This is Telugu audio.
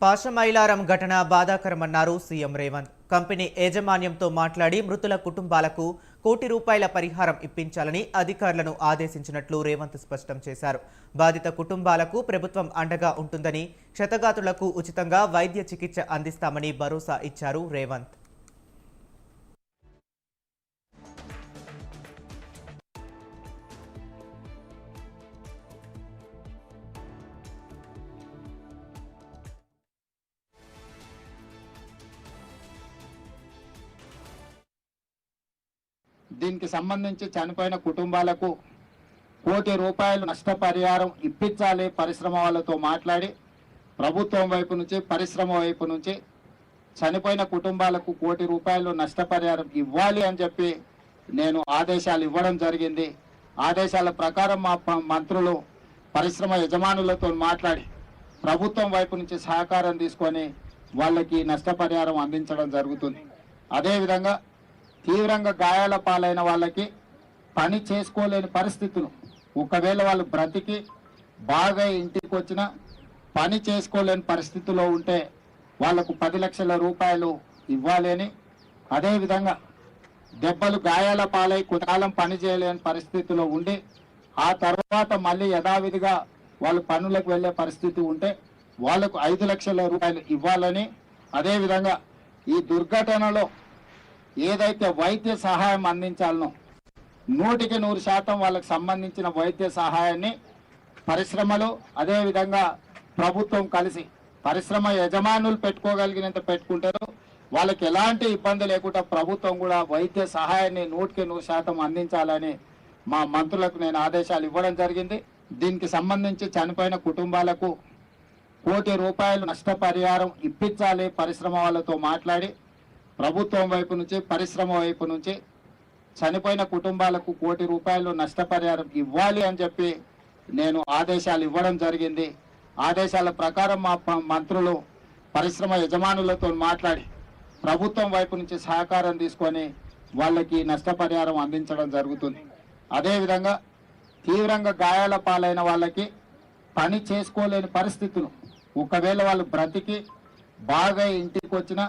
పాశమైలారం ఘటన బాధాకరమన్నారు సీఎం రేవంత్. కంపెనీ యాజమాన్యంతో మాట్లాడి మృతుల కుటుంబాలకు ₹1 కోటి పరిహారం ఇప్పించాలని అధికారులను ఆదేశించినట్లు రేవంత్ స్పష్టం చేశారు. బాధిత కుటుంబాలకు ప్రభుత్వం అండగా ఉంటుందని, క్షతగాత్రులకు ఉచితంగా వైద్య చికిత్స అందిస్తామని భరోసా ఇచ్చారు రేవంత్. దీనికి సంబంధించి చనిపోయిన కుటుంబాలకు ₹1 కోటి నష్టపరిహారం ఇప్పించాలి. పరిశ్రమ వాళ్ళతో మాట్లాడి ప్రభుత్వం వైపు నుంచి, పరిశ్రమ వైపు నుంచి చనిపోయిన కుటుంబాలకు ₹1 కోటి నష్టపరిహారం ఇవ్వాలి అని చెప్పి నేను ఆదేశాలు ఇవ్వడం జరిగింది. ఆదేశాల ప్రకారం మా మంత్రులు పరిశ్రమ యజమానులతో మాట్లాడి ప్రభుత్వం వైపు నుంచి సహకారం తీసుకొని వాళ్ళకి నష్టపరిహారం అందించడం జరుగుతుంది. అదేవిధంగా తీవ్రంగా గాయాల పాలైన వాళ్ళకి పని చేసుకోలేని పరిస్థితులు, ఒకవేళ వాళ్ళు బ్రతికి బాగా ఇంటికి వచ్చిన పని చేసుకోలేని పరిస్థితిలో ఉంటే వాళ్లకు ₹10 లక్షల ఇవ్వాలి అని, అదేవిధంగా దెబ్బలు గాయాల పాలై కొంతకాలం పని చేయలేని పరిస్థితిలో ఉండి ఆ తర్వాత మళ్ళీ యథావిధిగా వాళ్ళు పనులకు వెళ్ళే పరిస్థితి ఉంటే వాళ్లకు ₹5 లక్షల ఇవ్వాలని, అదేవిధంగా ఈ దుర్ఘటనలో ఏదైతే వైద్య సహాయం అందించాలనో 100% వాళ్ళకి సంబంధించిన వైద్య సహాయాన్ని పరిశ్రమలు, అదేవిధంగా ప్రభుత్వం కలిసి పరిశ్రమ యజమానులు పెట్టుకోగలిగినంత పెట్టుకుంటారు. వాళ్ళకి ఎలాంటి ఇబ్బంది లేకుండా ప్రభుత్వం కూడా వైద్య సహాయాన్ని 100% అందించాలని మా మంత్రులకు నేను ఆదేశాలు ఇవ్వడం జరిగింది. దీనికి సంబంధించి చనిపోయిన కుటుంబాలకు ₹1 కోటి నష్టపరిహారం ఇప్పించాలి. పరిశ్రమ వాళ్ళతో మాట్లాడి ప్రభుత్వం వైపు నుంచి, పరిశ్రమ వైపు నుంచి చనిపోయిన కుటుంబాలకు ₹1 కోటి నష్టపరిహారం ఇవ్వాలి అని చెప్పి నేను ఆదేశాలు ఇవ్వడం జరిగింది. ఆదేశాల ప్రకారం మా మంత్రులు పరిశ్రమ యజమానులతో మాట్లాడి ప్రభుత్వం వైపు నుంచి సహకారం తీసుకొని వాళ్ళకి నష్టపరిహారం అందించడం జరుగుతుంది. అదేవిధంగా తీవ్రంగా గాయాల పాలైన వాళ్ళకి పని చేసుకోలేని పరిస్థితులు, ఒకవేళ వాళ్ళు బ్రతికి బాగా ఇంటికి వచ్చిన